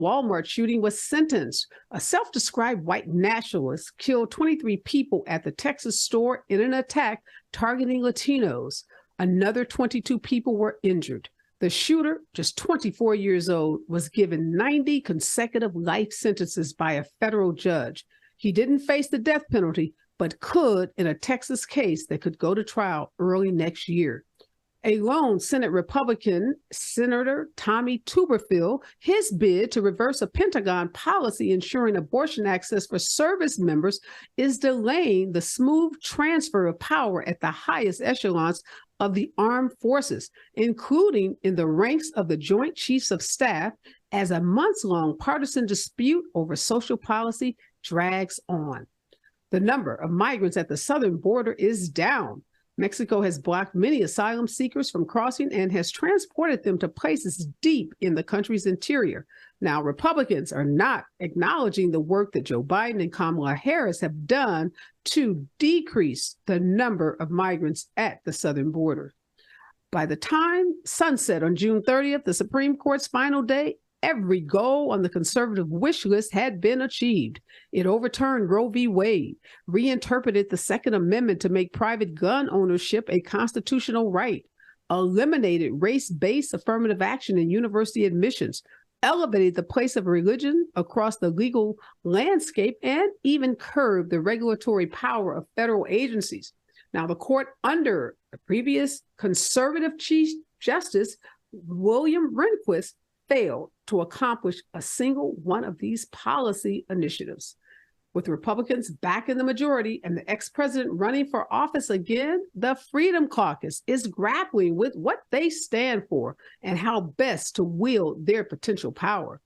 Walmart shooting was sentenced. A self-described white nationalist killed 23 people at the Texas store in an attack targeting Latinos. Another 22 people were injured. The shooter, just 24 years old, was given 90 consecutive life sentences by a federal judge. He didn't face the death penalty, but could in a Texas case that could go to trial early next year. A lone Senate Republican, Senator Tommy Tuberville, his bid to reverse a Pentagon policy ensuring abortion access for service members is delaying the smooth transfer of power at the highest echelons of the armed forces, including in the ranks of the Joint Chiefs of Staff, as a months-long partisan dispute over social policy drags on. The number of migrants at the southern border is down. Mexico has blocked many asylum seekers from crossing and has transported them to places deep in the country's interior. Now, Republicans are not acknowledging the work that Joe Biden and Kamala Harris have done to decrease the number of migrants at the southern border. By the time sunset on June 30th, the Supreme Court's final day, every goal on the conservative wish list had been achieved. It overturned Roe v. Wade, reinterpreted the Second Amendment to make private gun ownership a constitutional right, eliminated race-based affirmative action in university admissions, elevated the place of religion across the legal landscape, and even curbed the regulatory power of federal agencies. Now, the court under the previous conservative Chief Justice, William Rehnquist, failed to accomplish a single one of these policy initiatives. With Republicans back in the majority and the ex-president running for office again, the Freedom Caucus is grappling with what they stand for and how best to wield their potential power.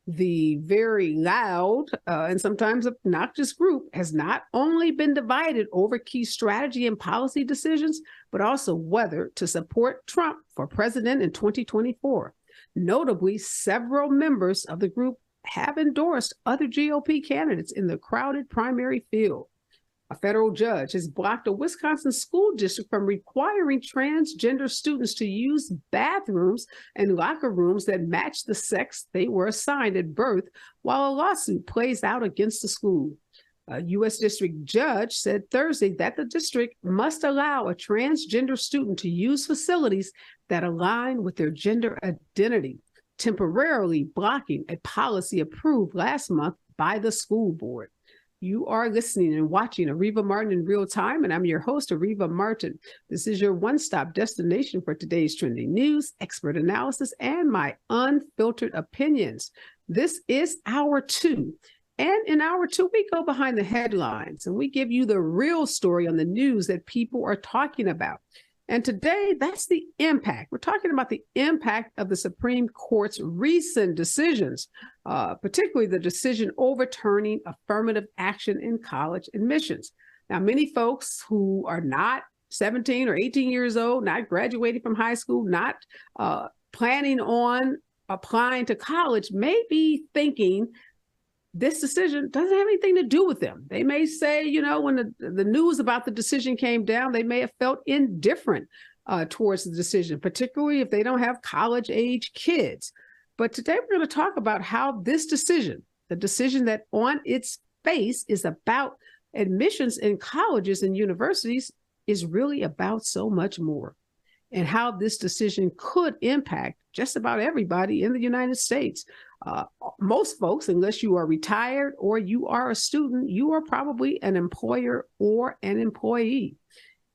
The very loud and sometimes obnoxious group has not only been divided over key strategy and policy decisions, but also whether to support Trump for president in 2024. Notably, several members of the group have endorsed other GOP candidates in the crowded primary field. A federal judge has blocked a Wisconsin school district from requiring transgender students to use bathrooms and locker rooms that match the sex they were assigned at birth, while a lawsuit plays out against the school. A U.S. district judge said Thursday that the district must allow a transgender student to use facilities that align with their gender identity, temporarily blocking a policy approved last month by the school board. You are listening and watching Areva Martin in real time, and I'm your host, Areva Martin. This is your one-stop destination for today's trending news, expert analysis, and my unfiltered opinions. This is Hour 2. And in Hour 2, we go behind the headlines and we give you the real story on the news that people are talking about. And today, that's the impact. We're talking about the impact of the Supreme Court's recent decisions, particularly the decision overturning affirmative action in college admissions. Now, many folks who are not 17 or 18 years old, not graduating from high school, not planning on applying to college, may be thinking this decision doesn't have anything to do with them. They may say, you know, when the news about the decision came down, they may have felt indifferent towards the decision, particularly if they don't have college-age kids. But today we're going to talk about how this decision, the decision that on its face is about admissions in colleges and universities, is really about so much more, and how this decision could impact just about everybody in the United States. Most folks, unless you are retired or you are a student, you are probably an employer or an employee.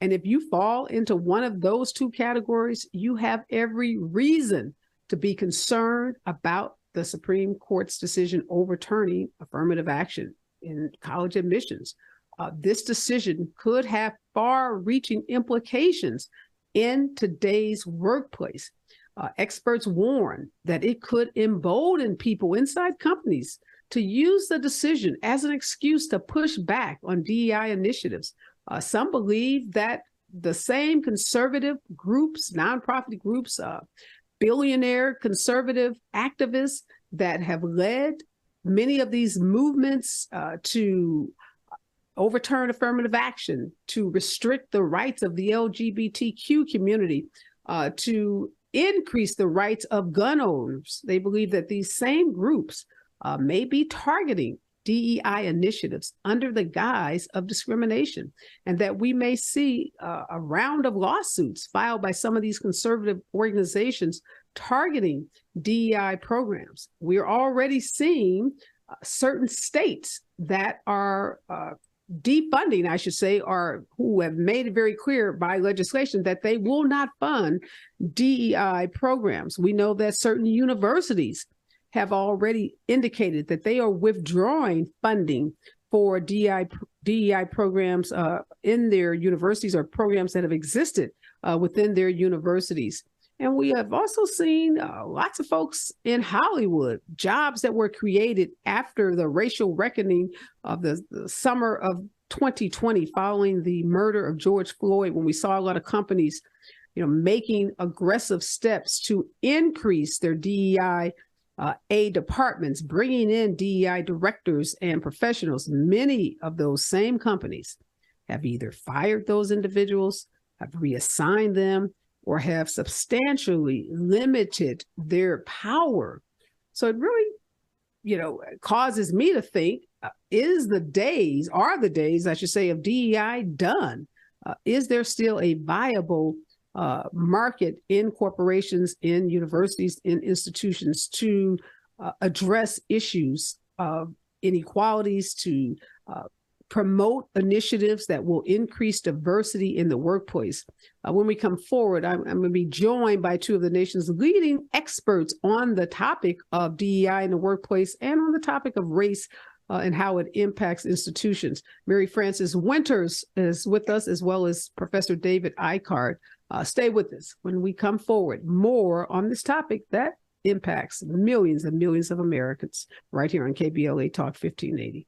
And if you fall into one of those two categories, you have every reason to be concerned about the Supreme Court's decision overturning affirmative action in college admissions. This decision could have far-reaching implications in today's workplace. Experts warn that it could embolden people inside companies to use the decision as an excuse to push back on DEI initiatives. Some believe that the same conservative groups, nonprofit groups, billionaire conservative activists that have led many of these movements to overturn affirmative action, to restrict the rights of the LGBTQ community, to increase the rights of gun owners. They believe that these same groups may be targeting DEI initiatives under the guise of discrimination, and that we may see a round of lawsuits filed by some of these conservative organizations targeting DEI programs. We're already seeing certain states that are defunding, I should say, or who have made it very clear by legislation that they will not fund DEI programs. We know that certain universities have already indicated that they are withdrawing funding for DEI programs in their universities, or programs that have existed within their universities. And we have also seen lots of folks in Hollywood, jobs that were created after the racial reckoning of the summer of 2020, following the murder of George Floyd, when we saw a lot of companies, making aggressive steps to increase their DEI departments, bringing in DEI directors and professionals. Many of those same companies have either fired those individuals, have reassigned them, or have substantially limited their power. So it really, causes me to think, are the days, I should say, of DEI done? Is there still a viable market in corporations, in universities, in institutions to address issues of inequalities, to promote initiatives that will increase diversity in the workplace? When we come forward, I'm going to be joined by two of the nation's leading experts on the topic of DEI in the workplace and on the topic of race and how it impacts institutions. Mary Frances Winters is with us, as well as Professor David Ikard. Stay with us when we come forward. More on this topic that impacts millions and millions of Americans right here on KBLA Talk 1580.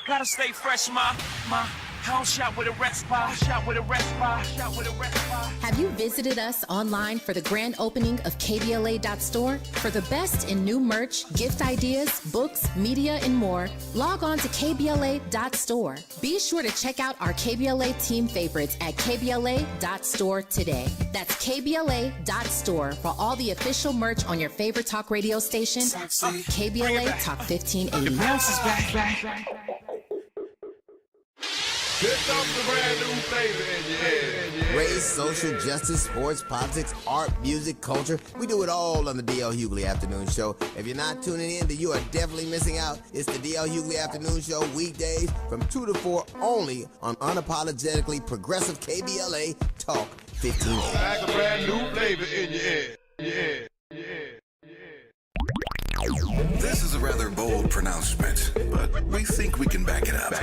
Gotta stay fresh, my house shot with a rest bar, Have you visited us online for the grand opening of KBLA.store? For the best in new merch, gift ideas, books, media, and more, log on to KBLA.store. Be sure to check out our KBLA team favorites at KBLA.store today. That's KBLA.store for all the official merch on your favorite talk radio station, KBLA Talk 1580. The bounce is back. Here comes the brand new flavor in your head. Race, social justice, sports, politics, art, music, culture. We do it all on the D.L. Hughley Afternoon Show. If you're not tuning in, then you are definitely missing out. It's the D.L. Hughley Afternoon Show, weekdays from 2 to 4, only on unapologetically progressive KBLA Talk 1580. Like a brand new flavor in your head. This is a rather bold pronouncement, but we think we can back it up.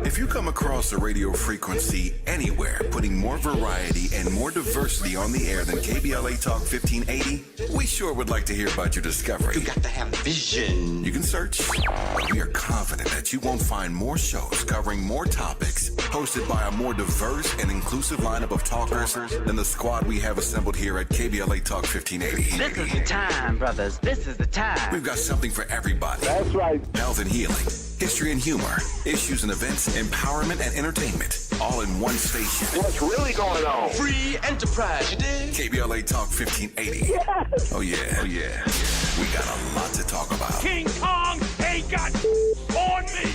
If you come across a radio frequency anywhere putting more variety and more diversity on the air than KBLA Talk 1580, we sure would like to hear about your discovery. You got to have vision. You can search, but we are confident that you won't find more shows covering more topics, hosted by a more diverse and inclusive lineup of talkers than the squad we have assembled here at KBLA Talk 1580. This is the time, brothers. This is the time. We've got something for everybody. That's right. Health and healing, history and humor, issues and events, empowerment and entertainment, all in one station. What's really going on? Free enterprise, you dig? KBLA Talk 1580. Yes. Oh yeah. We got a lot to talk about. King Kong ain't got on me.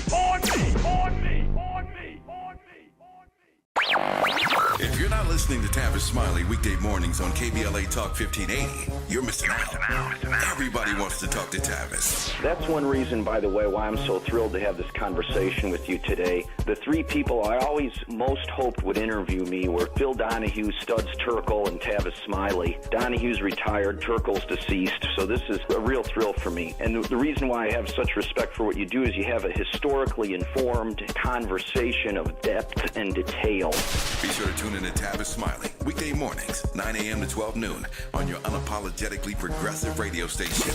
If you're not listening to Tavis Smiley weekday mornings on KBLA Talk 1580, you're missing out. Everybody wants to talk to Tavis. That's one reason, by the way, why I'm so thrilled to have this conversation with you today. The three people I always most hoped would interview me were Phil Donahue, Studs Terkel, and Tavis Smiley. Donahue's retired, Terkel's deceased, so this is a real thrill for me. And the reason why I have such respect for what you do is you have a historically informed conversation of depth and detail. Be sure to tune in to Tavis Smiley weekday mornings, 9 a.m. to 12 noon on your unapologetically progressive radio station,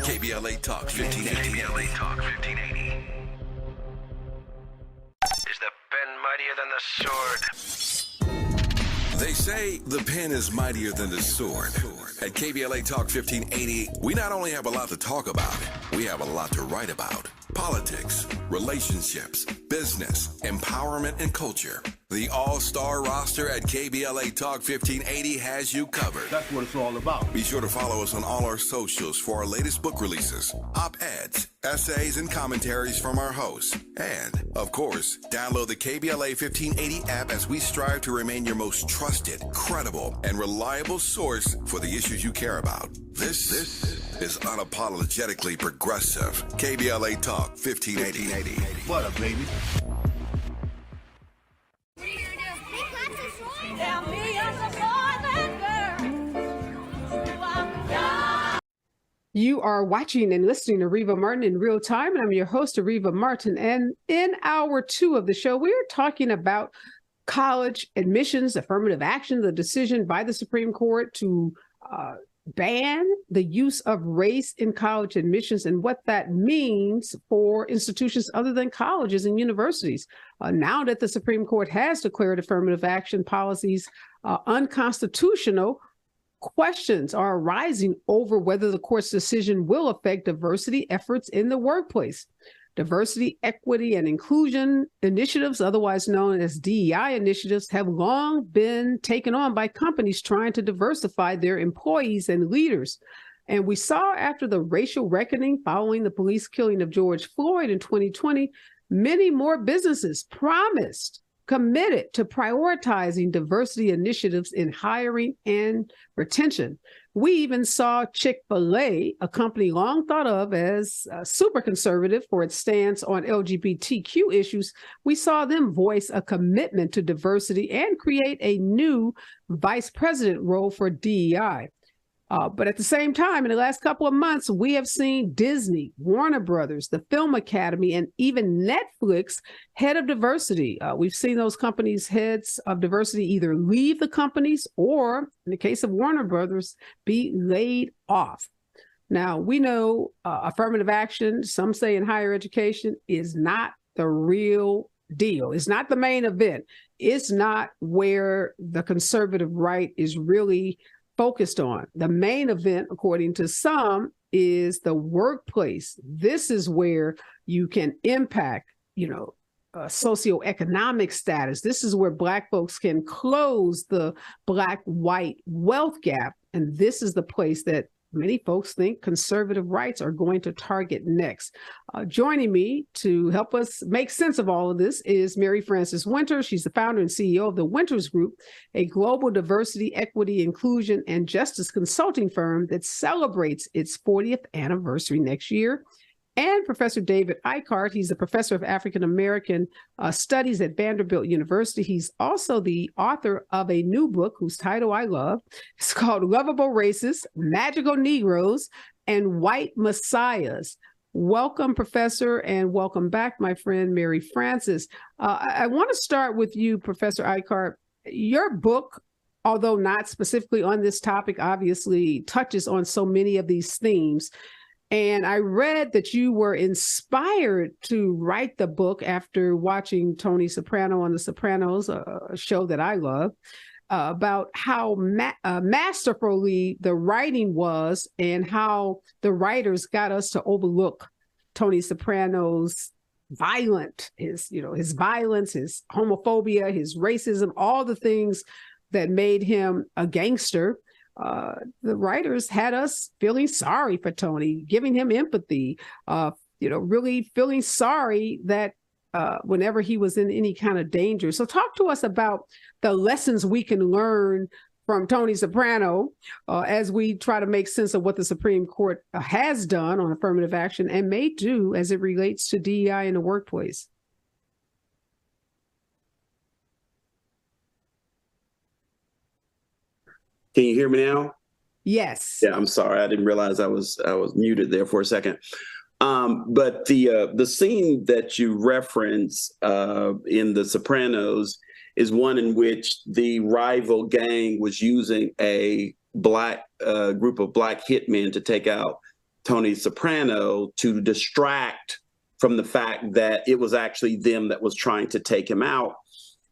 KBLA Talk 1580. KBLA Talk 1580. Is the pen mightier than the sword? They say the pen is mightier than the sword. At KBLA Talk 1580, we not only have a lot to talk about, we have a lot to write about. politics, relationships, business, empowerment, and culture. The all-star roster at KBLA Talk 1580 has you covered. That's what it's all about. Be sure to follow us on all our socials for our latest book releases, op-eds, essays, and commentaries from our hosts. And, of course, download the KBLA 1580 app as we strive to remain your most trusted, credible, and reliable source for the issues you care about. This is unapologetically progressive. KBLA Talk 1580. What up, baby? You are watching and listening to Areva Martin in real time, and I'm your host, Areva Martin. And in hour 2 of the show, we are talking about college admissions, affirmative action, the decision by the Supreme Court to ban the use of race in college admissions and what that means for institutions other than colleges and universities. Now that the Supreme Court has declared affirmative action policies unconstitutional, questions are arising over whether the court's decision will affect diversity efforts in the workplace. Diversity, equity, and inclusion initiatives, otherwise known as DEI initiatives, have long been taken on by companies trying to diversify their employees and leaders. And we saw after the racial reckoning following the police killing of George Floyd in 2020, many more businesses committed to prioritizing diversity initiatives in hiring and retention. We even saw Chick-fil-A, a company long thought of as super conservative for its stance on LGBTQ issues, we saw them voice a commitment to diversity and create a new vice president role for DEI. But at the same time, in the last couple of months, we have seen Disney, Warner Brothers, the Film Academy, and even Netflix head of diversity. We've seen those companies' heads of diversity either leave the companies or, in the case of Warner Brothers, be laid off. Now, we know affirmative action, some say in higher education, is not the real deal. It's not the main event. It's not where the conservative right is really focused on. The main event, according to some, is the workplace. This is where you can impact, socioeconomic status. This is where Black folks can close the Black-white wealth gap. And this is the place that many folks think conservative rights are going to target next. Joining me to help us make sense of all of this is Mary Frances Winters. She's the founder and CEO of the Winters Group, a global diversity, equity, inclusion, and justice consulting firm that celebrates its 40th anniversary next year. And Professor David Ikard, he's a professor of African American studies at Vanderbilt University. He's also the author of a new book whose title I love. It's called Lovable Races, Magical Negroes, and White Messiahs. Welcome, Professor, and welcome back, my friend, Mary Frances. I want to start with you, Professor Ikard. Your book, although not specifically on this topic, obviously touches on so many of these themes. And I read that you were inspired to write the book after watching Tony Soprano on The Sopranos, a show that I love, about how masterfully the writing was and how the writers got us to overlook Tony Soprano's his violence, his homophobia, his racism, all the things that made him a gangster. The writers had us feeling sorry for Tony, giving him empathy, really feeling sorry that whenever he was in any kind of danger. So talk to us about the lessons we can learn from Tony Soprano as we try to make sense of what the Supreme Court has done on affirmative action and may do as it relates to DEI in the workplace. Can you hear me now? Yes. Yeah, I'm sorry. I didn't realize I was muted there for a second. But the scene that you reference in The Sopranos is one in which the rival gang was using a black group of black hitmen to take out Tony Soprano to distract from the fact that it was actually them that was trying to take him out.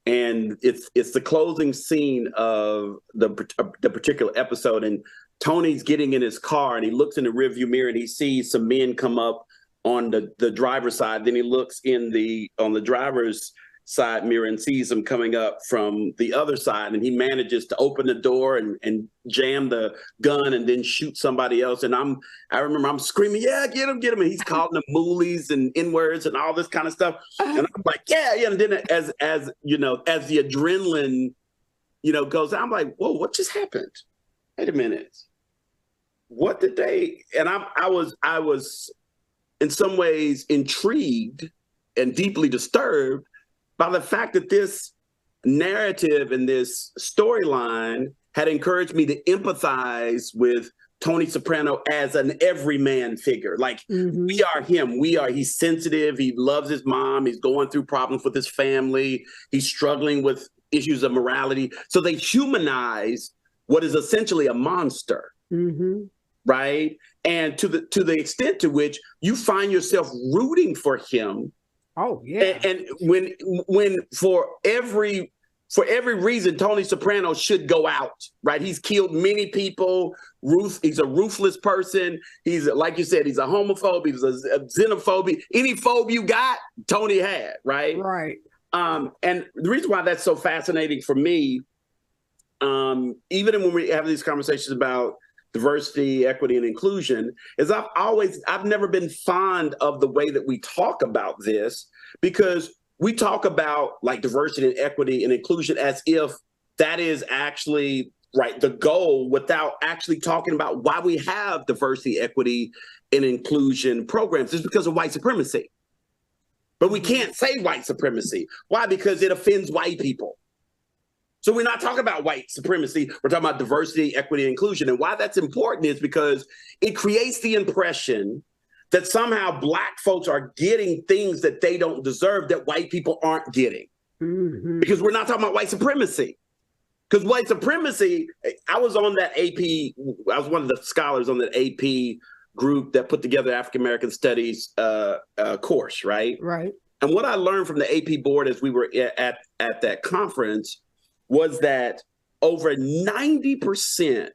And it's the closing scene of the particular episode. And Tony's getting in his car and he looks in the rearview mirror and he sees some men come up on the driver's side. Then he looks on the driver's side mirror and sees him coming up from the other side, and he manages to open the door and jam the gun and then shoot somebody else. And I remember I'm screaming, yeah, get him. And he's calling them moolies and N-words and all this kind of stuff. And I'm like, yeah. And then as the adrenaline, goes, I'm like, whoa, what just happened? Wait a minute. What did they? And I was in some ways intrigued and deeply disturbed by the fact that this narrative and this storyline had encouraged me to empathize with Tony Soprano as an everyman figure. Like, we are him. He's sensitive. He loves his mom. He's going through problems with his family. He's struggling with issues of morality. So they humanize what is essentially a monster, right? And to the extent to which you find yourself rooting for him. Oh, yeah. And when for every reason, Tony Soprano should go out, right? He's killed many people. He's a ruthless person. He's, like you said, he's a homophobe. He's a xenophobe. Any phobe you got, Tony had, right? Right. And the reason why that's so fascinating for me, even when we have these conversations about diversity, equity, and inclusion, is I've never been fond of the way that we talk about this, because we talk about like diversity and equity and inclusion as if that is actually the goal, without actually talking about why we have diversity, equity, and inclusion programs. It's because of white supremacy. But we can't say white supremacy. Why? Because it offends white people. So we're not talking about white supremacy. We're talking about diversity, equity, and inclusion. And why that's important is because it creates the impression that somehow Black folks are getting things that they don't deserve, that white people aren't getting. Because we're not talking about white supremacy. Because white supremacy, I was on that AP, I was one of the scholars on that AP group that put together African American Studies course, right? Right. And what I learned from the AP board as we were at that conference was that over 90%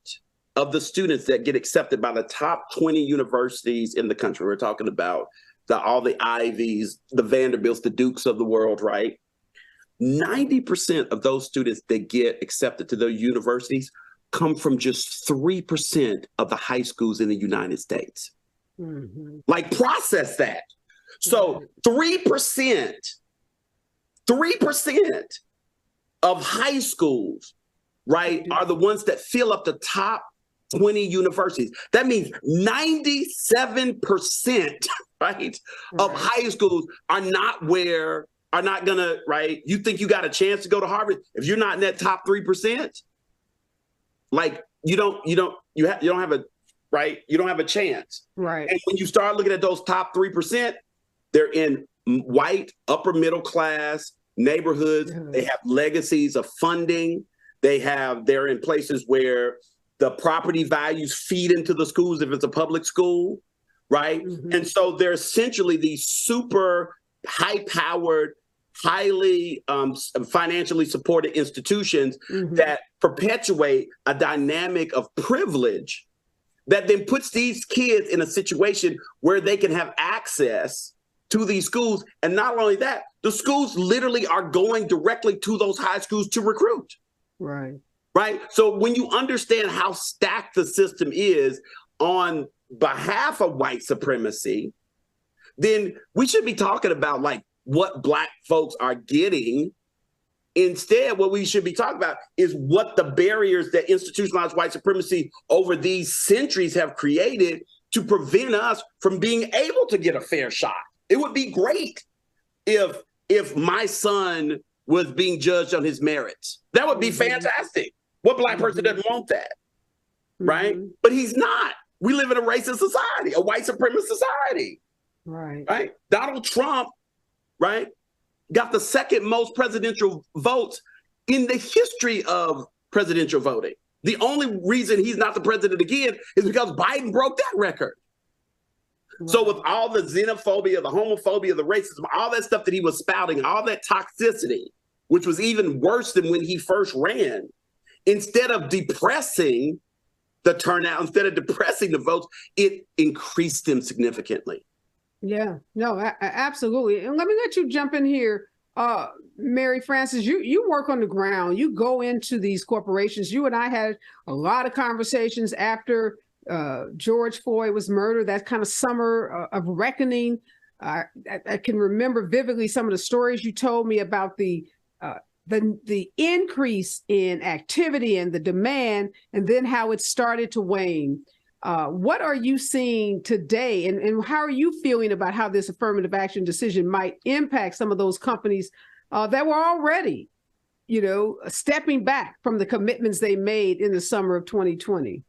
of the students that get accepted by the top 20 universities in the country, we're talking about all the Ivies, the Vanderbilts, the Dukes of the world, right? 90% of those students that get accepted to those universities come from just 3% of the high schools in the United States. Like, process that. So 3% of high schools, right, are the ones that fill up the top 20 universities. That means 97%, right, of high schools are not gonna, right? You think you got a chance to go to Harvard if you're not in that top 3%? Like, you don't have a, right? You don't have a chance. Right. And when you start looking at those top 3%, they're in white, upper middle class neighborhoods. They have legacies of funding. They're in places where the property values feed into the schools if it's a public school, right? And so they're essentially these super high-powered, highly financially supported institutions that perpetuate a dynamic of privilege that then puts these kids in a situation where they can have access to these schools. And not only that, the schools literally are going directly to those high schools to recruit. Right. Right. So when you understand how stacked the system is on behalf of white supremacy, then we should be talking about like what Black folks are getting. Instead, what we should be talking about is what the barriers that institutionalized white supremacy over these centuries have created to prevent us from being able to get a fair shot. It would be great if my son was being judged on his merits. That would be fantastic. What Black person doesn't want that, right? But he's not. We live in a racist society, a white supremacist society. Right. Donald Trump, right, got the second most presidential votes in the history of presidential voting. The only reason he's not the president again is because Biden broke that record. So with all the xenophobia, the homophobia, the racism, all that stuff that he was spouting, all that toxicity, which was even worse than when he first ran, instead of depressing the turnout, instead of depressing the votes, it increased them significantly. Yeah, no, absolutely. And let me let you jump in here. Mary Frances, you work on the ground. You go into these corporations. You and I had a lot of conversations after George Floyd was murdered, that kind of summer of reckoning. I can remember vividly some of the stories you told me about the increase in activity and the demand, and then how it started to wane. What are you seeing today, and how are you feeling about how this affirmative action decision might impact some of those companies that were already, stepping back from the commitments they made in the summer of 2020?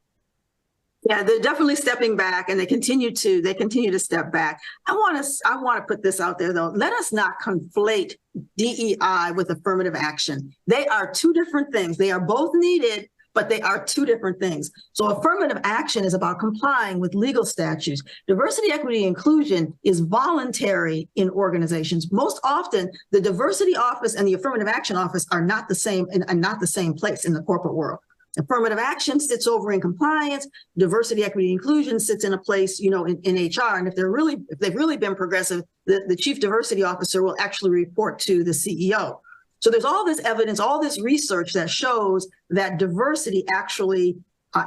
Yeah, they're definitely stepping back, and they continue to step back. I want to put this out there, though. Let us not conflate DEI with affirmative action. They are two different things. They are both needed, but they are two different things. So affirmative action is about complying with legal statutes. Diversity, equity, inclusion is voluntary in organizations. Most often, the diversity office and the affirmative action office are not the same and not the same place in the corporate world. Affirmative action sits over in compliance. Diversity, equity, inclusion sits in a place, in HR. And if they've really been progressive, the chief diversity officer will actually report to the CEO. So there's all this evidence, all this research that shows that diversity actually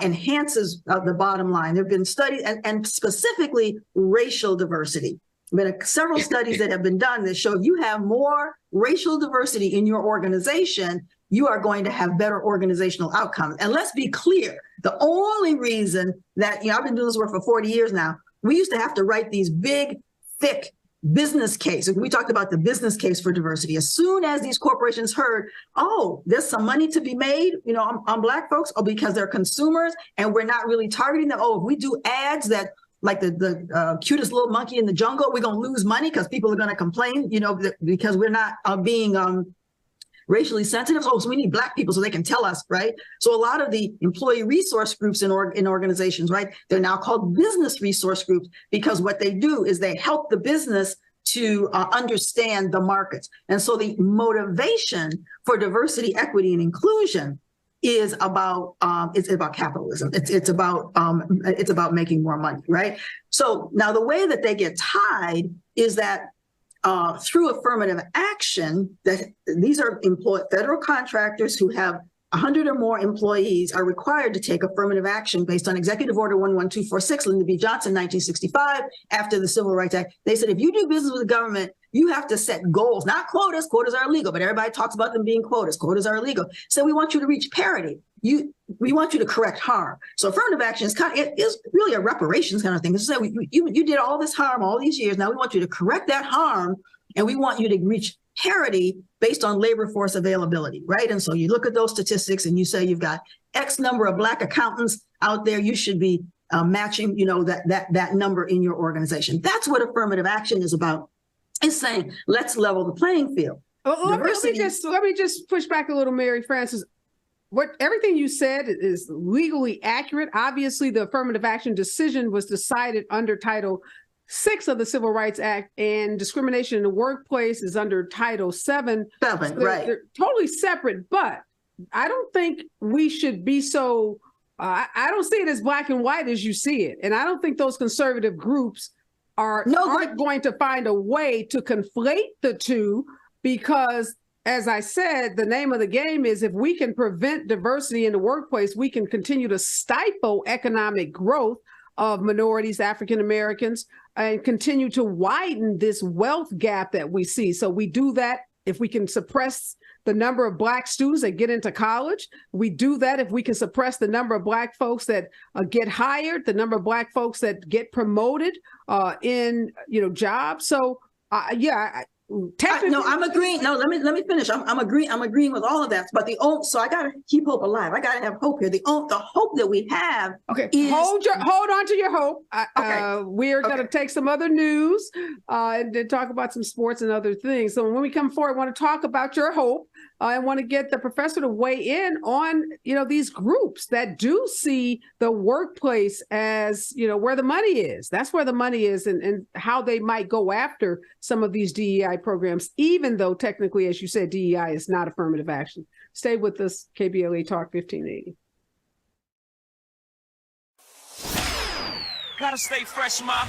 enhances the bottom line. There have been studies, and specifically racial diversity. There have been several studies that have been done that show if you have more racial diversity in your organization, you are going to have better organizational outcomes. And let's be clear, the only reason that, I've been doing this work for 40 years now, we used to have to write these big, thick business cases. We talked about the business case for diversity. As soon as these corporations heard, there's some money to be made, on Black folks, because they're consumers and we're not really targeting them. If we do ads that like the cutest little monkey in the jungle, we're going to lose money because people are going to complain, because we're not being racially sensitive. So we need Black people so they can tell us, right? So a lot of the employee resource groups in organizations, right, they're now called business resource groups, because what they do is they help the business to understand the markets. And so the motivation for diversity, equity, and inclusion is about it's about capitalism. It's about making more money, right? So now the way that they get tied is that through affirmative action, that these are federal contractors who have 100 or more employees are required to take affirmative action based on Executive Order 11246, Lyndon B. Johnson, 1965, after the Civil Rights Act. They said, if you do business with the government, you have to set goals, not quotas. Quotas are illegal, but everybody talks about them being quotas. Quotas are illegal. So we want you to reach parity. We want you to correct harm. So affirmative action is really a reparations kind of thing. So you did all this harm all these years. Now we want you to correct that harm, and we want you to reach parity based on labor force availability, right? And so you look at those statistics and you say you've got X number of Black accountants out there. You should be matching, that number in your organization. That's what affirmative action is about. It's saying let's level the playing field. Let me just push back a little, Mary Frances. Everything you said is legally accurate. Obviously, the affirmative action decision was decided under Title VI of the Civil Rights Act, and discrimination in the workplace is under Title VII. So right. They're totally separate, but I don't think we should be so, I don't see it as black and white as you see it. And I don't think those conservative groups aren't going to find a way to conflate the two, because as I said, the name of the game is if we can prevent diversity in the workplace, we can continue to stifle economic growth of minorities, African Americans, and continue to widen this wealth gap that we see. So we do that if we can suppress the number of Black students that get into college. We do that if we can suppress the number of Black folks that get hired, the number of Black folks that get promoted in jobs. So I'm agreeing. No, let me finish. I'm agreeing with all of that. But so I gotta keep hope alive. I gotta have hope here. The hope that we have. Okay. Is, hold on to your hope. We're gonna take some other news and then talk about some sports and other things. So when we come forward, I want to talk about your hope. I want to get the professor to weigh in on, these groups that do see the workplace as, where the money is. That's where the money is, and how they might go after some of these DEI programs, even though technically, as you said, DEI is not affirmative action. Stay with us, KBLA Talk 1580. Gotta stay fresh, my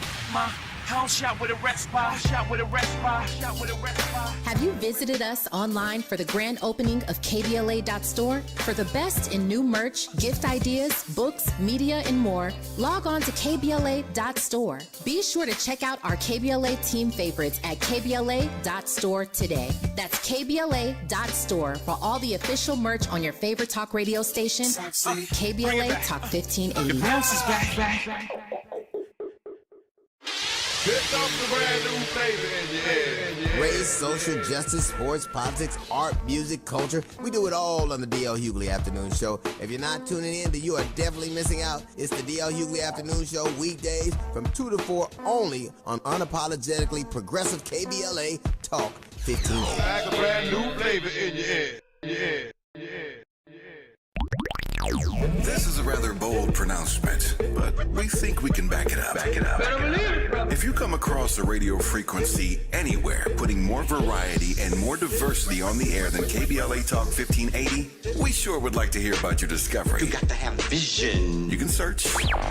house shot with a rest by, shot with a rest by, shot with a rest by. Have you visited us online for the grand opening of KBLA.store? For the best in new merch, gift ideas, books, media, and more, log on to KBLA.store. Be sure to check out our KBLA team favorites at KBLA.store today. That's KBLA.store for all the official merch on your favorite talk radio station, KBLA Talk 1580. The bounce is back. Here comes the brand new flavor in your head. Race, social justice, sports, politics, art, music, culture. We do it all on the D.L. Hughley Afternoon Show. If you're not tuning in, then you are definitely missing out. It's the D.L. Hughley Afternoon Show, weekdays from 2 to 4 only on unapologetically progressive KBLA Talk 1580. Like a brand new flavor in your head. This is a rather bold pronouncement, but we think we can back it up. If you come across a radio frequency anywhere putting more variety and more diversity on the air than KBLA Talk 1580, we sure would like to hear about your discovery. You got to have vision. You can search,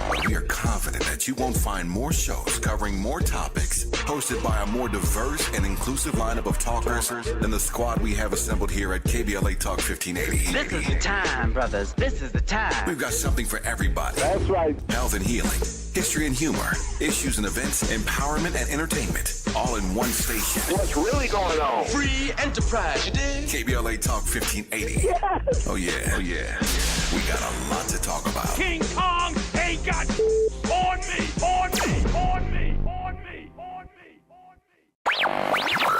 but we are confident that you won't find more shows covering more topics, hosted by a more diverse and inclusive lineup of talkers than the squad we have assembled here at KBLA Talk 1580. This is the time, brothers. This is the time. We've got something for everybody. That's right. Health and healing, history and humor, issues and events, empowerment and entertainment, all in one station. What's really going on? Free enterprise, you dig? KBLA Talk 1580. Yes. Oh yeah. We got a lot to talk about. King Kong ain't got on me.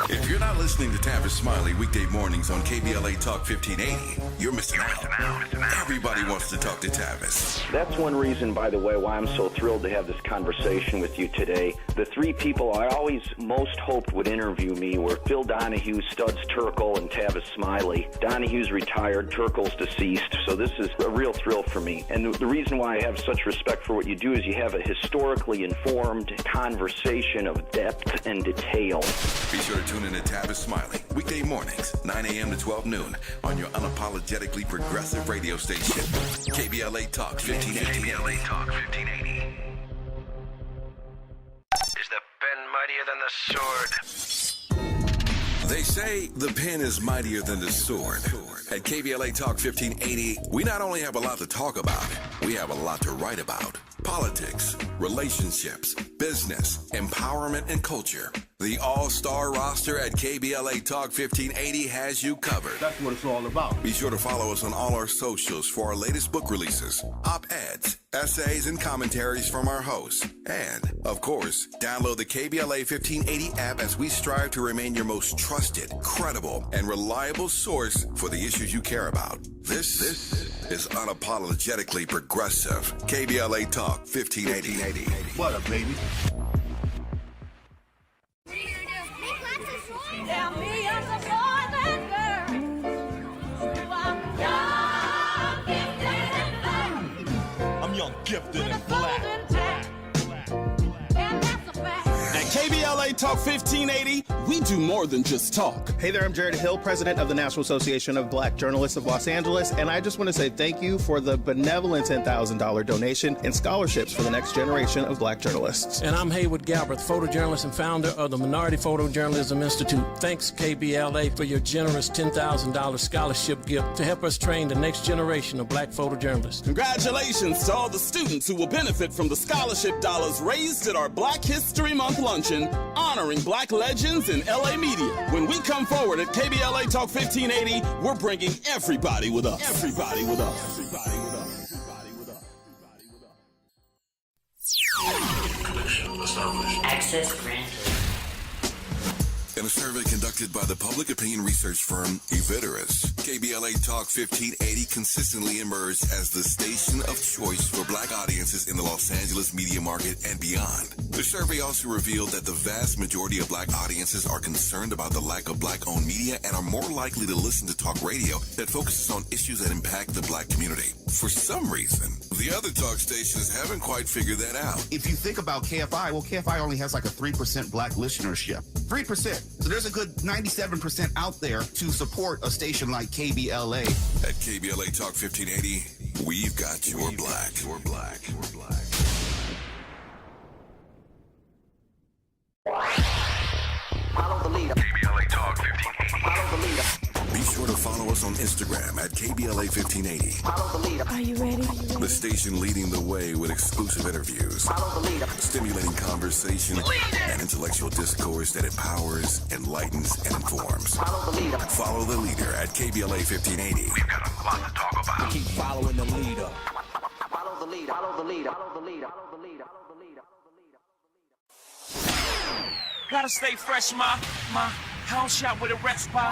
If you're not listening to Tavis Smiley weekday mornings on KBLA Talk 1580, you're missing out. Everybody wants to talk to Tavis. That's one reason, by the way, why I'm so thrilled to have this conversation with you today. The three people I always most hoped would interview me were Phil Donahue, Studs Terkel, and Tavis Smiley. Donahue's retired, Terkel's deceased, so this is a real thrill for me. And the reason why I have such respect for what you do is you have a historically informed conversation of depth and detail. Be sure to tune in to Tavis Smiley weekday mornings, 9 a.m. to 12 noon on your unapologetically progressive radio station, KBLA Talk 1580. KBLA Talk 1580. Is the pen mightier than the sword? They say the pen is mightier than the sword. At KBLA Talk 1580, we not only have a lot to talk about, we have a lot to write about. Politics, relationships, business, empowerment, and culture. The all-star roster at KBLA Talk 1580 has you covered. That's what it's all about. Be sure to follow us on all our socials for our latest book releases, op-eds, essays, and commentaries from our hosts. And, of course, download the KBLA 1580 app as we strive to remain your most trusted, credible, and reliable source for the issues you care about. This is unapologetically progressive. KBLA Talk 1580. What up, baby? I'm young, gifted, and black. At KBLA Talk 1580, we do more than just talk. Hey there, I'm Jared Hill, president of the National Association of Black Journalists of Los Angeles, and I just want to say thank you for the benevolent $10,000 donation and scholarships for the next generation of black journalists. And I'm Haywood Galbraith, photojournalist and founder of the Minority Photojournalism Institute. Thanks, KBLA, for your generous $10,000 scholarship gift to help us train the next generation of black photojournalists. Congratulations to all the students who will benefit from the scholarship dollars raised at our Black History Month luncheon, honoring black legends in LA media. When we come forward at KBLA Talk 1580, we're bringing everybody with us. Everybody with us. Everybody with us. Everybody with us. Everybody with us. Connection established. Access granted. In a survey conducted by the public opinion research firm Eviderus, KBLA Talk 1580 consistently emerged as the station of choice for black audiences in the Los Angeles media market and beyond. The survey also revealed that the vast majority of black audiences are concerned about the lack of black-owned media and are more likely to listen to talk radio that focuses on issues that impact the black community. For some reason, the other talk stations haven't quite figured that out. If you think about KFI, well, KFI only has like a 3% black listenership. 3%. So there's a good 97% out there to support a station like KBLA. At KBLA Talk 1580, we've got your black. Your black. Your black. Follow us on Instagram at KBLA 1580. Follow the leader. Are you ready? The station leading the way with exclusive interviews, Follow the leader. stimulating conversation, and intellectual discourse that empowers, enlightens, and informs. Follow the leader. Follow the leader at KBLA 1580. We've got a lot to talk about. Keep following the leader. Follow the leader. Follow the leader. Follow the leader. Follow the leader. Follow the leader. Gotta stay fresh, my house shot with a rest bar.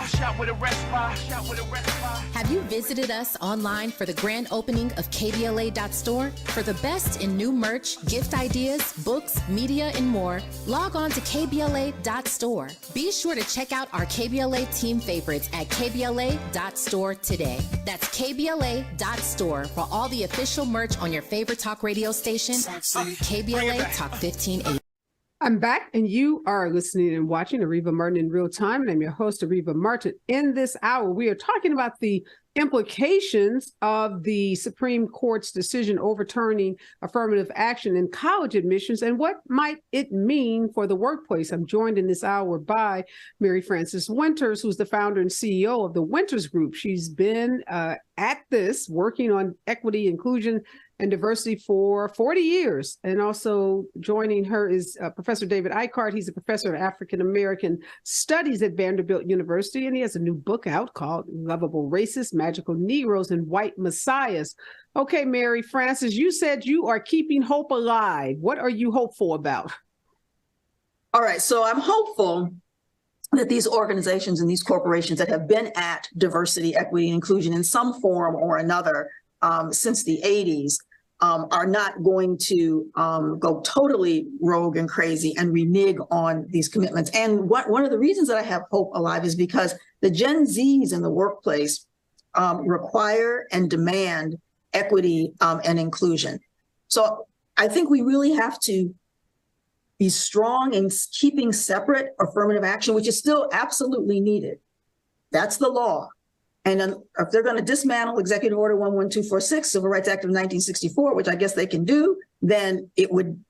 Have you visited us online for the grand opening of KBLA.store? For the best in new merch, gift ideas, books, media, and more, log on to KBLA.store. Be sure to check out our KBLA team favorites at KBLA.store today. That's KBLA.store for all the official merch on your favorite talk radio station, KBLA Talk 1580. I'm back, and you are listening and watching Areva Martin in real time, and I'm your host, Areva Martin. In this hour, we are talking about the implications of the Supreme Court's decision overturning affirmative action in college admissions and what might it mean for the workplace. I'm joined in this hour by Mary Frances Winters, who's the founder and CEO of the Winters Group. She's been at this, working on equity, inclusion, and diversity for 40 years. And also joining her is Professor David Ikard. He's a professor of African American Studies at Vanderbilt University, and he has a new book out called Lovable Racists, Magical Negroes, and White Messiahs. Okay, Mary Frances, you said you are keeping hope alive. What are you hopeful about? All right, so I'm hopeful that these organizations and these corporations that have been at diversity, equity, and inclusion in some form or another since the 80s are not going to go totally rogue and crazy and renege on these commitments. And one of the reasons that I have hope alive is because the Gen Zs in the workplace require and demand equity and inclusion. So I think we really have to be strong in keeping separate affirmative action, which is still absolutely needed. That's the law. And if they're going to dismantle Executive Order 11246, Civil Rights Act of 1964, which I guess they can do, then it would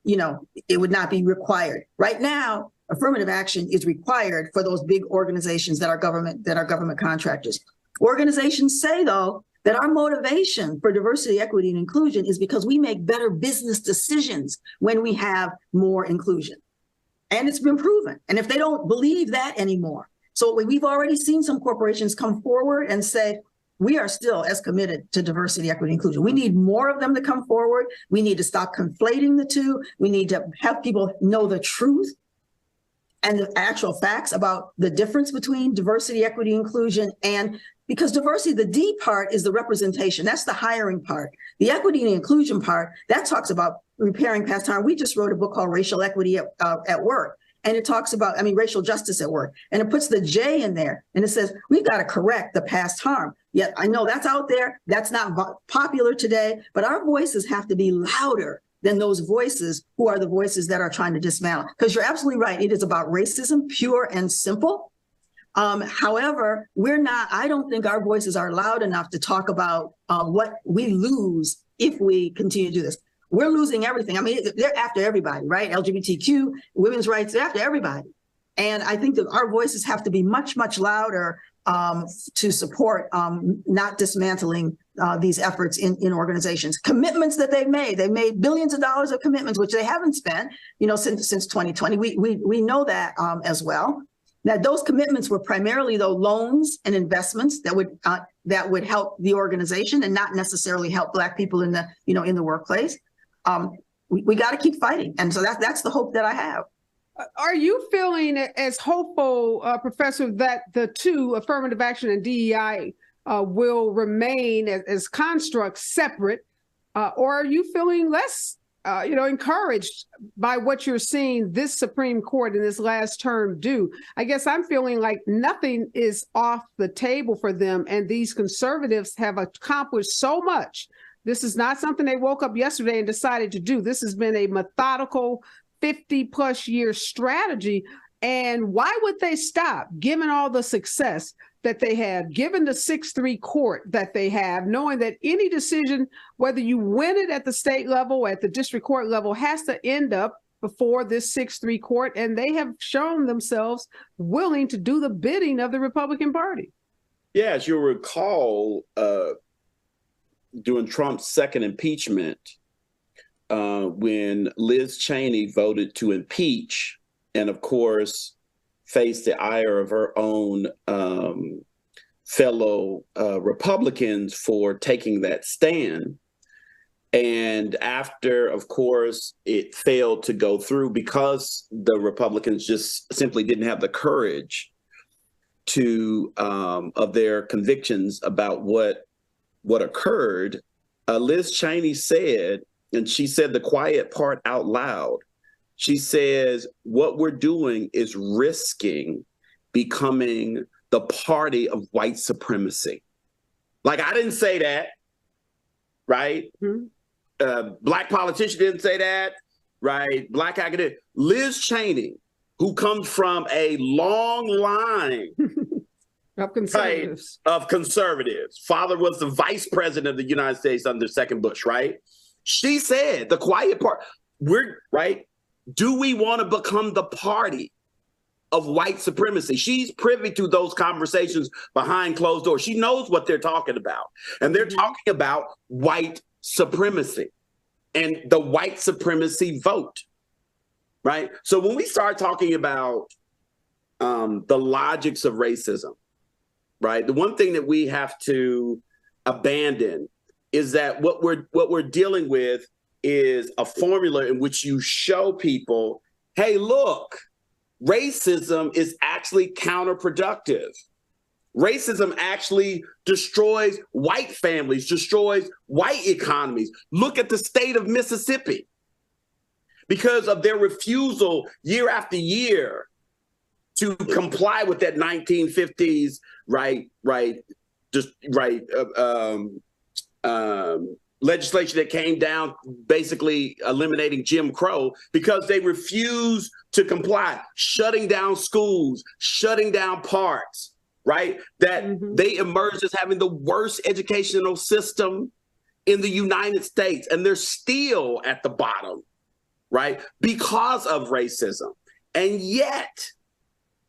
not be required. Right now, affirmative action is required for those big organizations that are government contractors. Organizations say, though, that our motivation for diversity, equity, and inclusion is because we make better business decisions when we have more inclusion. And it's been proven. And if they don't believe that anymore, so we've already seen some corporations come forward and say, we are still as committed to diversity, equity, inclusion. We need more of them to come forward. We need to stop conflating the two. We need to have people know the truth and the actual facts about the difference between diversity, equity, inclusion, and because diversity, the D part is the representation. That's the hiring part. The equity and inclusion part, that talks about repairing past harm. We just wrote a book called Racial Equity at Work. And it talks about, racial justice at work. And it puts the J in there. And it says, we've got to correct the past harm. Yet I know that's out there. That's not popular today. But our voices have to be louder than those voices who are the voices that are trying to dismantle. Because you're absolutely right. It is about racism, pure and simple. However, I don't think our voices are loud enough to talk about what we lose if we continue to do this. We're losing everything. They're after everybody, right? LGBTQ, women's rights, they're after everybody. And I think that our voices have to be much, much louder to support not dismantling these efforts in organizations. Commitments that they've made billions of dollars of commitments, which they haven't spent, since 2020. We know that as well. Now, those commitments were primarily, though, loans and investments that would help the organization and not necessarily help Black people in the workplace. We got to keep fighting. And so that's the hope that I have. Are you feeling as hopeful, Professor, that the two, affirmative action and DEI, will remain as constructs separate, or are you feeling less, encouraged by what you're seeing this Supreme Court in this last term do? I guess I'm feeling like nothing is off the table for them, and these conservatives have accomplished so much. This is not something they woke up yesterday and decided to do. This has been a methodical 50-plus year strategy. And why would they stop, given all the success that they have, given the 6-3 court that they have, knowing that any decision, whether you win it at the state level or at the district court level, has to end up before this 6-3 court. And they have shown themselves willing to do the bidding of the Republican Party. Yeah, as you'll recall, during Trump's second impeachment, when Liz Cheney voted to impeach and, of course, faced the ire of her own fellow Republicans for taking that stand. And after, of course, it failed to go through because the Republicans just simply didn't have the courage to of their convictions about what occurred. Liz Cheney said, and she said the quiet part out loud, she says, what we're doing is risking becoming the party of white supremacy. Like, I didn't say that, right? Mm-hmm. Black politician didn't say that, right? Black academic. Liz Cheney, who comes from a long line of conservatives. Right, of conservatives. Father was the vice president of the United States under second Bush, right? She said, the quiet part, do we want to become the party of white supremacy? She's privy to those conversations behind closed doors. She knows what they're talking about. And they're talking about white supremacy and the white supremacy vote, right? So when we start talking about the logics of racism, right, the one thing that we have to abandon is that what we're dealing with is a formula in which you show people, hey, look, racism is actually counterproductive. Racism actually destroys white families, destroys white economies. Look at the state of Mississippi. Because of their refusal year after year to comply with that 1950s legislation that came down basically eliminating Jim Crow, because they refused to comply, shutting down schools, shutting down parks, right? That they emerged as having the worst educational system in the United States. And they're still at the bottom, right? Because of racism. And yet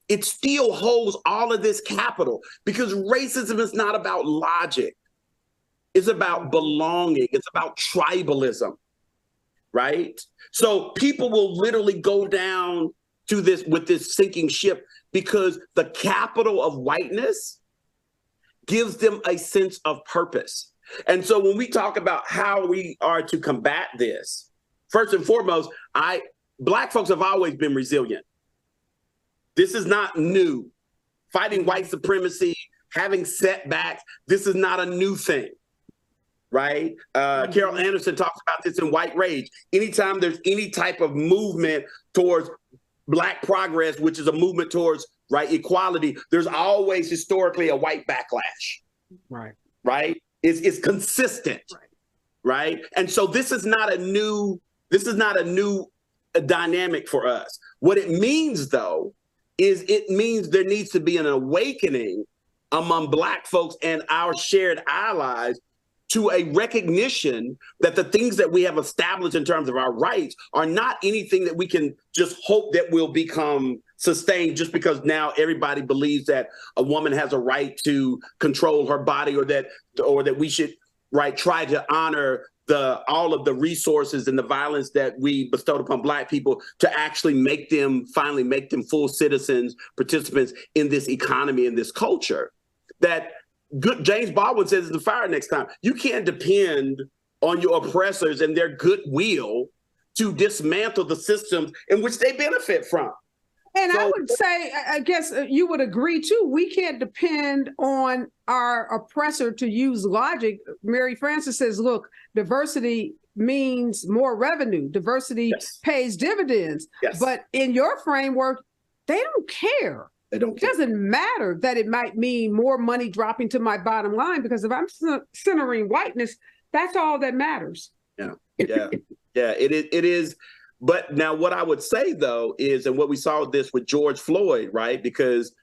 it still holds all of this capital, because racism is not about logic. It's about belonging. It's about tribalism, right? So people will literally go down to this with this sinking ship because the capital of whiteness gives them a sense of purpose. And so when we talk about how we are to combat this, first and foremost, Black folks have always been resilient. This is not new. Fighting white supremacy, having setbacks, this is not a new thing. Right? Carol Anderson talks about this in White Rage. Anytime there's any type of movement towards Black progress, which is a movement towards equality, there's always historically a white backlash. Right. Right? It's consistent. Right? And so this is not a new dynamic for us. What it means, though, is it means there needs to be an awakening among Black folks and our shared allies to a recognition that the things that we have established in terms of our rights are not anything that we can just hope that will become sustained just because now everybody believes that a woman has a right to control her body, or that we should try to honor all of the resources and the violence that we bestowed upon Black people to actually finally make them full citizens, participants in this economy, in this culture. That James Baldwin says it's the fire next time. You can't depend on your oppressors and their goodwill to dismantle the systems in which they benefit from. And I would say, I guess you would agree too, we can't depend on our oppressor to use logic. Mary Frances says, look, diversity means more revenue. Diversity pays dividends. Yes. But in your framework, they don't care. It doesn't matter that it might mean more money dropping to my bottom line, because if I'm centering whiteness, that's all that matters. Yeah, it is. But now what I would say, though, is, and what we saw this with George Floyd, right? Because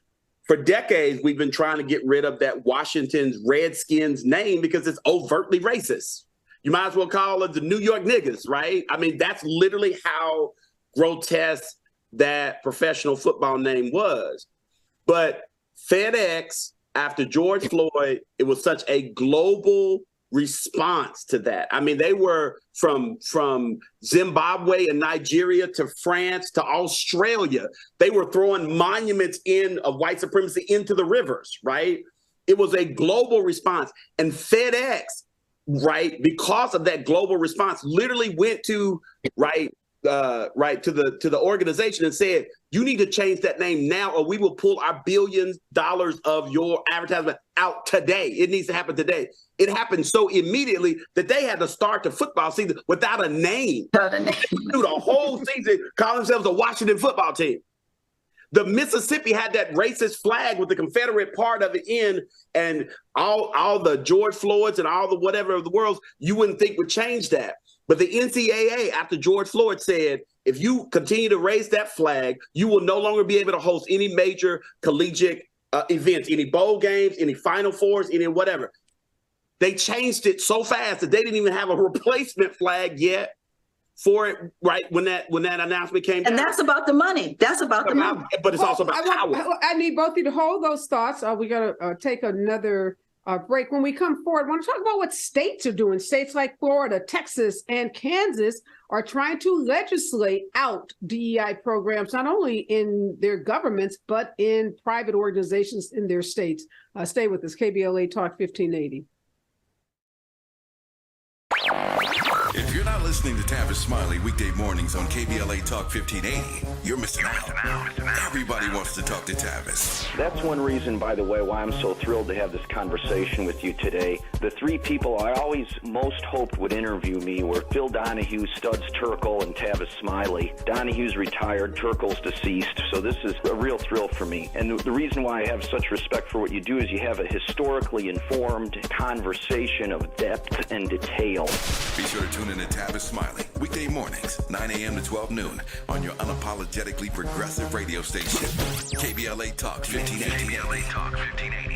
for decades, we've been trying to get rid of that Washington's Redskins name because it's overtly racist. You might as well call it the New York niggas, right? I mean, that's literally how grotesque that professional football name was. But FedEx after George Floyd, it was such a global response to that. I mean, they were from Zimbabwe and Nigeria to France to Australia. They were throwing monuments of white supremacy into the rivers, right? It was a global response. And FedEx, right, because of that global response, literally went to to the organization and said, you need to change that name now or we will pull our billions of dollars of your advertisement out today. It needs to happen today. It happened so immediately that they had to start the football season without a name. They do the whole season, call themselves the Washington football team. The Mississippi had that racist flag with the Confederate part of it in, and all the George Floyds and all the whatever of the world, you wouldn't think would change that. But the NCAA, after George Floyd, said, if you continue to raise that flag, you will no longer be able to host any major collegiate events, any bowl games, any Final Fours, any whatever. They changed it so fast that they didn't even have a replacement flag yet for it, right, when that announcement came down. And that's about the money. That's about the money. But it's also about power. I need both of you to hold those thoughts. We got to take another break. When we come forward, I want to talk about what states are doing. States like Florida, Texas, and Kansas are trying to legislate out DEI programs, not only in their governments, but in private organizations in their states. Stay with us, KBLA Talk 1580. If you're not listening to Tavis Smiley weekday mornings on KBLA Talk 1580, you're missing out. Everybody wants to talk to Tavis. That's one reason, by the way, why I'm so thrilled to have this conversation with you today. The three people I always most hoped would interview me were Phil Donahue, Studs Terkel, and Tavis Smiley. Donahue's retired, Terkel's deceased, so this is a real thrill for me. And the reason why I have such respect for what you do is you have a historically informed conversation of depth and detail. Be sure to tune in to Tavis Smiley weekday mornings, 9 a.m. to 12 noon on your unapologetically progressive radio station, KBLA Talk 1580. KBLA Talk 1580.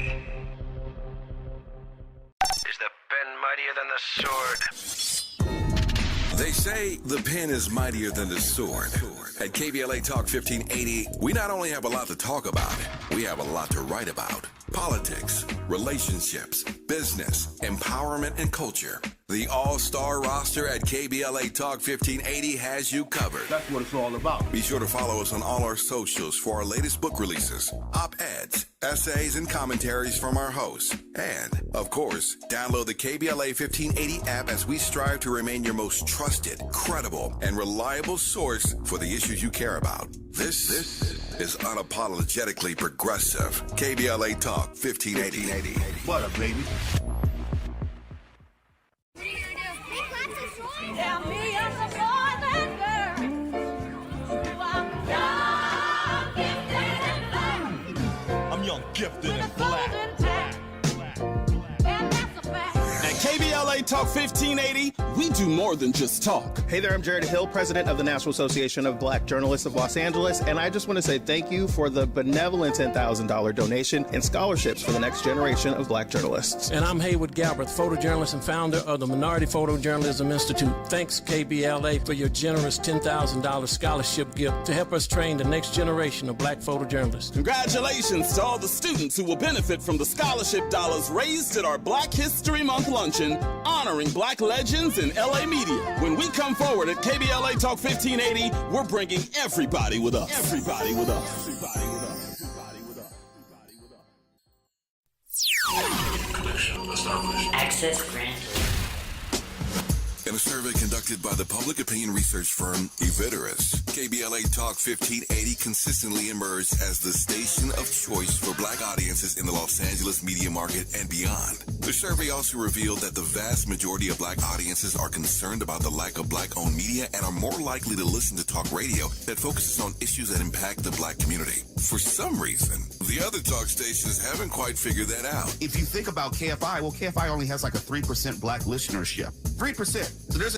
Is the pen mightier than the sword? They say the pen is mightier than the sword. At KBLA Talk 1580, we not only have a lot to talk about, we have a lot to write about. Politics, relationships, business, empowerment, and culture. The all-star roster at KBLA Talk 1580 has you covered. That's what it's all about. Be sure to follow us on all our socials for our latest book releases, op-eds, essays, and commentaries from our hosts. And, of course, download the KBLA 1580 app as we strive to remain your most trusted, credible, and reliable source for the issues you care about. This is unapologetically progressive. KBLA Talk 1580. What up, baby? Tell me I'm a boy and girl. I'm young, gifted, and black. At KBLA Talk 1580, we do more than just talk. Hey there, I'm Jared Hill, president of the National Association of Black Journalists of Los Angeles, and I just want to say thank you for the benevolent $10,000 donation and scholarships for the next generation of black journalists. And I'm Haywood Galbraith, photojournalist and founder of the Minority Photojournalism Institute. Thanks, KBLA, for your generous $10,000 scholarship gift to help us train the next generation of black photojournalists. Congratulations to all the students who will benefit from the scholarship dollars raised at our Black History Month luncheon, honoring black legends in LA media. When we come forward at KBLA Talk 1580, we're bringing everybody with us. Everybody with us. Everybody with us. Everybody with us. Connection established. Access granted. In a survey conducted by the public opinion research firm Eviderus, KBLA Talk 1580 consistently emerged as the station of choice for black audiences in the Los Angeles media market and beyond. The survey also revealed that the vast majority of black audiences are concerned about the lack of black-owned media and are more likely to listen to talk radio that focuses on issues that impact the black community. For some reason, the other talk stations haven't quite figured that out. If you think about KFI, well, KFI only has like a 3% black listenership. 3%. So there's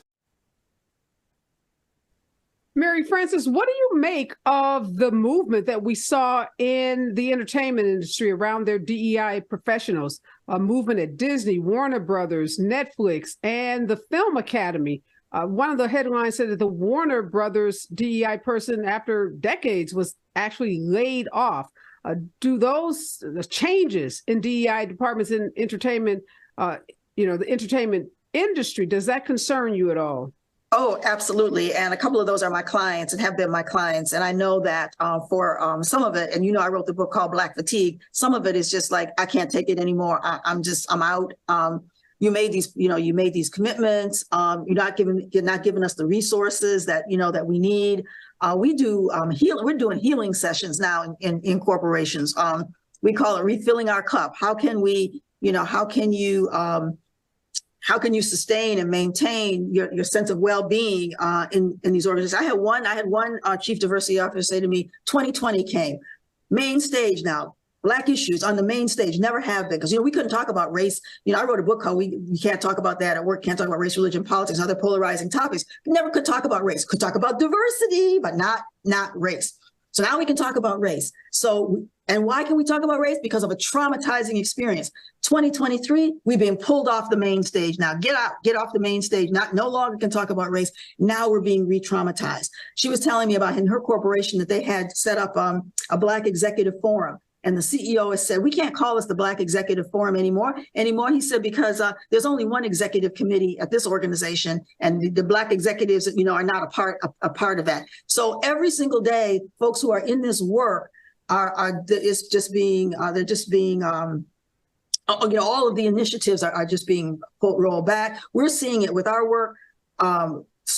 Mary Frances, what do you make of the movement that we saw in the entertainment industry around their DEI professionals? A movement at Disney, Warner Brothers, Netflix, and the Film Academy. One of the headlines said that the Warner Brothers DEI person, after decades, was actually laid off. Do the changes in DEI departments in entertainment, the entertainment industry, does that concern you at all? Oh, absolutely. And a couple of those are my clients and have been my clients. And I know that for some of it, and I wrote the book called Black Fatigue. Some of it is just like, I can't take it anymore. I'm out. You made these commitments. You're not giving us the resources that we need. We do we're doing healing sessions now in corporations. We call it refilling our cup. How can you sustain and maintain your sense of well-being in these organizations? I had one chief diversity officer say to me, 2020 came, main stage now, Black issues on the main stage, never have been, because we couldn't talk about race. I wrote a book called "We Can't Talk About That at Work," can't talk about race, religion, politics, and other polarizing topics. Never could talk about race. Could talk about diversity, but not race. So now we can talk about race. And why can we talk about race? Because of a traumatizing experience. 2023, we've been pulled off the main stage. Now get off the main stage. No longer can talk about race. Now we're being re-traumatized. She was telling me about in her corporation that they had set up a Black executive forum. And the CEO has said, we can't call this the Black Executive Forum anymore. He said, because there's only one executive committee at this organization, and the Black executives, are not a part of that. So every single day, folks who are in this work all of the initiatives are just being quote rolled back. We're seeing it with our work.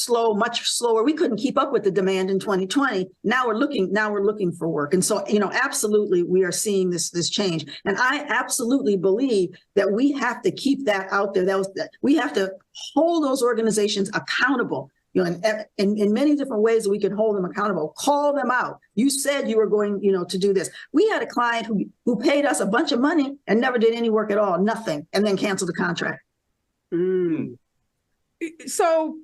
Much slower. We couldn't keep up with the demand in 2020. Now we're looking for work. And so, absolutely, we are seeing this change. And I absolutely believe that we have to keep that out there. We have to hold those organizations accountable, in many different ways that we can hold them accountable, call them out. You said you were going, to do this. We had a client who paid us a bunch of money and never did any work at all, nothing, and then canceled the contract. So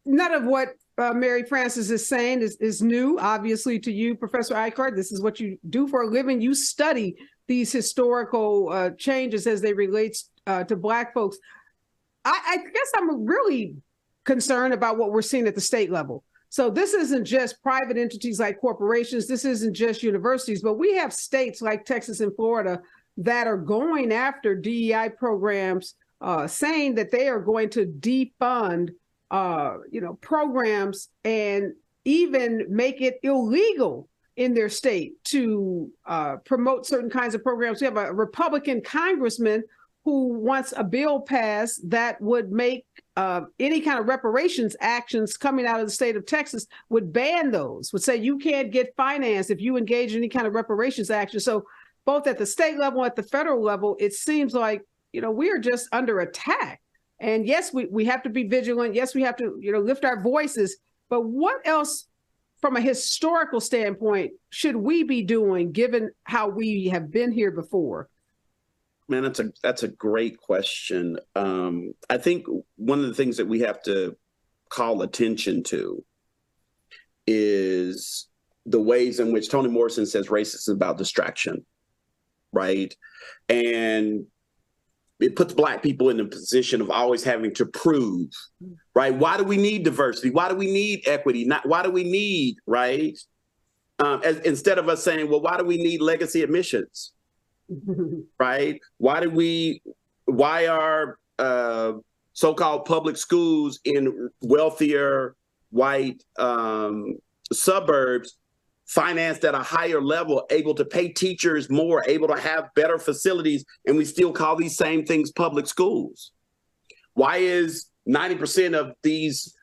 none of what Mary Frances is saying is new, obviously, to you, Professor Ikard. This is what you do for a living. You study these historical changes as they relate to Black folks. I guess I'm really concerned about what we're seeing at the state level. So this isn't just private entities like corporations. This isn't just universities, but we have states like Texas and Florida that are going after DEI programs, saying that they are going to defund, programs and even make it illegal in their state to promote certain kinds of programs. We have a Republican congressman who wants a bill passed that would make any kind of reparations actions coming out of the state of Texas, would ban those, would say you can't get financed if you engage in any kind of reparations action. So both at the state level, at the federal level, it seems like, we are just under attack. And yes, we have to be vigilant. Yes, we have to, lift our voices. But what else, from a historical standpoint, should we be doing, given how we have been here before? Man, that's a great question. I think one of the things that we have to call attention to is the ways in which Toni Morrison says race is about distraction, right? And it puts Black people in a position of always having to prove, right? Why do we need diversity? Why do we need equity? Why do we need, right? Instead of us saying, well, why do we need legacy admissions? Right? Why are so-called public schools in wealthier white suburbs financed at a higher level, able to pay teachers more, able to have better facilities, and we still call these same things public schools? Why is 90% of these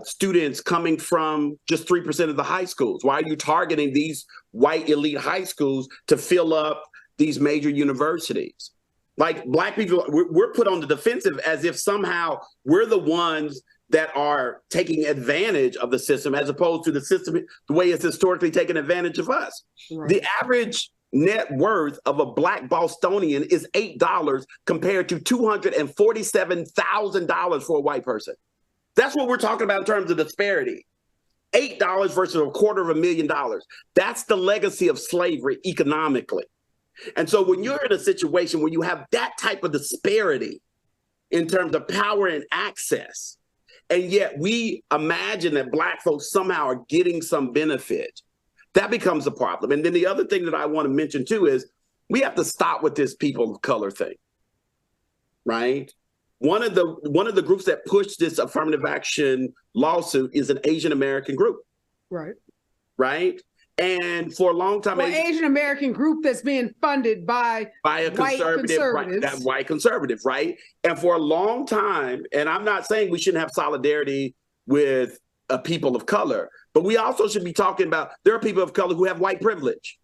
students coming from just 3% of the high schools? Why are you targeting these white elite high schools to fill up these major universities? Like, Black people, we're put on the defensive as if somehow we're the ones that are taking advantage of the system, as opposed to the system, the way it's historically taken advantage of us. Right. The average net worth of a Black Bostonian is $8 compared to $247,000 for a white person. That's what we're talking about in terms of disparity. $8 versus $250,000. That's the legacy of slavery economically. And so when you're in a situation where you have that type of disparity in terms of power and access, and yet we imagine that Black folks somehow are getting some benefit that becomes a problem. And then the other thing that I want to mention too is we have to stop with this people of color thing, right? One of the groups that pushed this affirmative action lawsuit is an Asian American group. Right. Right. And for a long time, Asian American group that's being funded by a conservative, right, that white conservative, right? And for a long time, and I'm not saying we shouldn't have solidarity with people of color, but we also should be talking about there are people of color who have white privilege.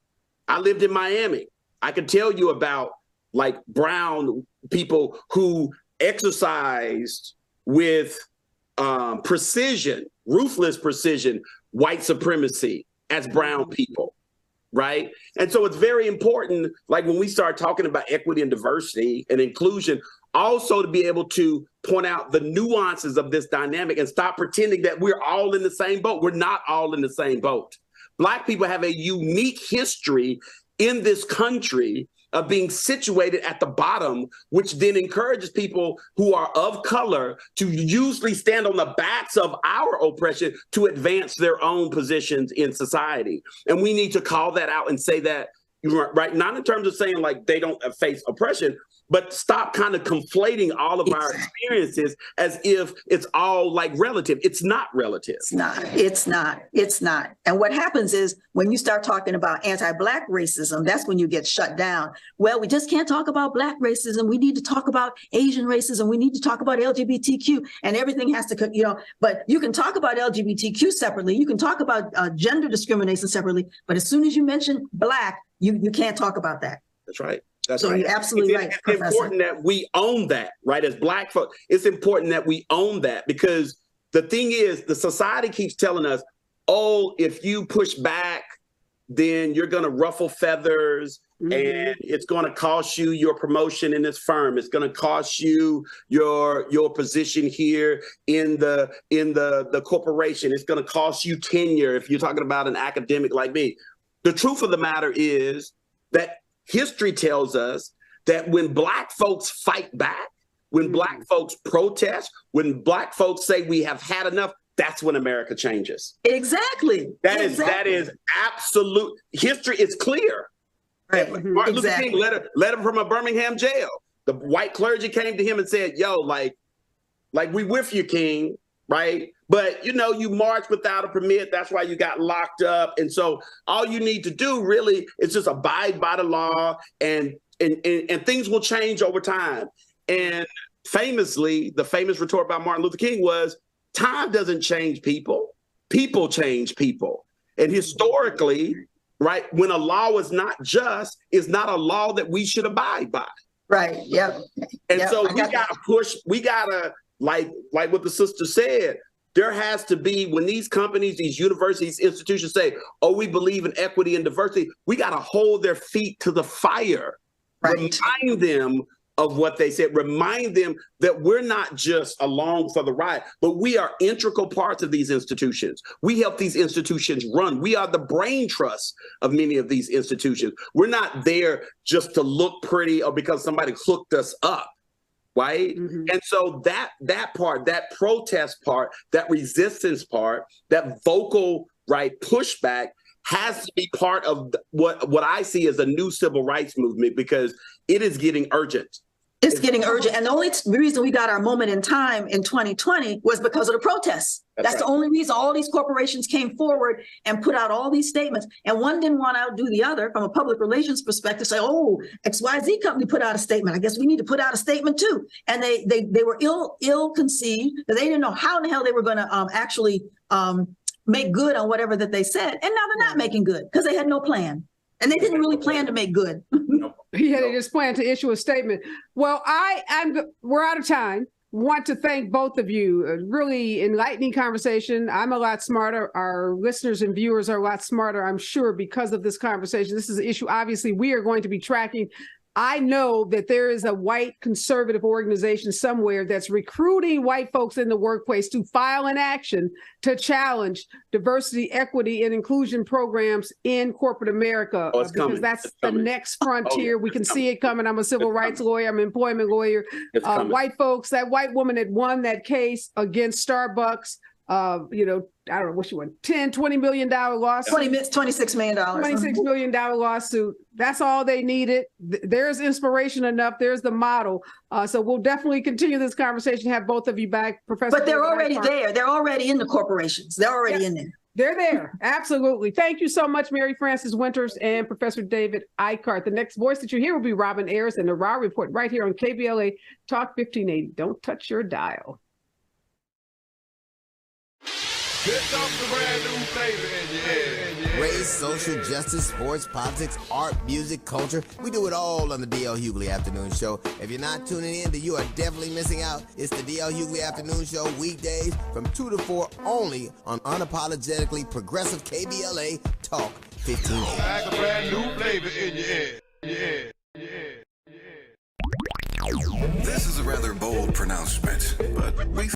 I lived in Miami. I could tell you about like brown people who exercised with precision, ruthless precision, white supremacy as brown people, right? And so it's very important, like when we start talking about equity and diversity and inclusion, also to be able to point out the nuances of this dynamic and stop pretending that we're all in the same boat. We're not all in the same boat. Black people have a unique history in this country of being situated at the bottom, which then encourages people who are of color to usually stand on the backs of our oppression to advance their own positions in society. And we need to call that out and say that, right? Not in terms of saying like they don't face oppression, but stop kind of conflating all of our experiences as if it's all like relative. It's not relative. It's not. And what happens is when you start talking about anti-Black racism, that's when you get shut down. Well, we just can't talk about Black racism. We need to talk about Asian racism. We need to talk about LGBTQ, and everything has to, but you can talk about LGBTQ separately. You can talk about gender discrimination separately. But as soon as you mention Black, you can't talk about that. That's right. That's so right. You're absolutely right. It's important that we own that, right? As Black folks, it's important that we own that, because the thing is, the society keeps telling us, oh, if you push back, then you're going to ruffle feathers, and it's going to cost you your promotion in this firm. It's going to cost you your position here in the corporation. It's going to cost you tenure if you're talking about an academic like me. The truth of the matter is that history tells us that when Black folks fight back, when Black folks protest, when Black folks say we have had enough, that's when America changes. Exactly. That is absolute. History is clear. Right. Martin Luther King letter from a Birmingham jail. The white clergy came to him and said, yo, like we with you, King, right? But, you marched without a permit. That's why you got locked up. And so all you need to do really is just abide by the law, and things will change over time. And famously, the famous retort by Martin Luther King was, time doesn't change people. People change people. And historically, right, when a law is not just, it's not a law that we should abide by. Right. Yep. And so we got to push, we got to, like what the sister said, there has to be, when these companies, these universities, institutions say, oh, we believe in equity and diversity, we got to hold their feet to the fire. Right. Remind them of what they said. Remind them that we're not just along for the ride, but we are integral parts of these institutions. We help these institutions run. We are the brain trust of many of these institutions. We're not there just to look pretty or because somebody hooked us up. Right. And so that part, that protest part, that resistance part, that vocal pushback has to be part of what I see as a new civil rights movement, because it is getting urgent. It's getting urgent. And the only reason we got our moment in time in 2020 was because of the protests. That's right. The only reason all these corporations came forward and put out all these statements. And one didn't want to outdo the other from a public relations perspective, say, oh, XYZ company put out a statement. I guess we need to put out a statement too. And they were ill-conceived, that they didn't know how in the hell they were going to actually make good on whatever that they said. And now they're not making good because they had no plan. And they didn't really plan to make good. Yeah, they just planned to issue a statement. Well, we're out of time. Want to thank both of you. A really enlightening conversation. I'm a lot smarter. Our listeners and viewers are a lot smarter, I'm sure, because of this conversation. This is an issue, obviously, we are going to be tracking. I know that there is a white conservative organization somewhere that's recruiting white folks in the workplace to file an action to challenge diversity, equity, and inclusion programs in corporate America, because that's the next frontier. We can see it coming. I'm a civil rights lawyer. I'm an employment lawyer. White folks, that white woman that won that case against Starbucks you know, I don't know what you want, $20 million lawsuit. $26 million. $26 million lawsuit. That's all they needed. There's inspiration enough. There's the model. So we'll definitely continue this conversation, have both of you back, Professor. But they're already there. They're already in the corporations. They're already in there. They're there. Absolutely. Thank you so much, Mary Frances Winters and Professor David Ikard. The next voice that you hear will be Robin Ayers and the Raw Report right here on KBLA Talk 1580. Don't touch your dial. Here comes the brand new flavor in your head. Race, social justice, sports, politics, art, music, culture. We do it all on the D.L. Hughley Afternoon Show. If you're not tuning in, then you are definitely missing out. It's the D.L. Hughley Afternoon Show, weekdays from 2 to 4 only on unapologetically progressive KBLA Talk 1580. Like a brand new flavor in your head. This is a rather bold pronouncement, but we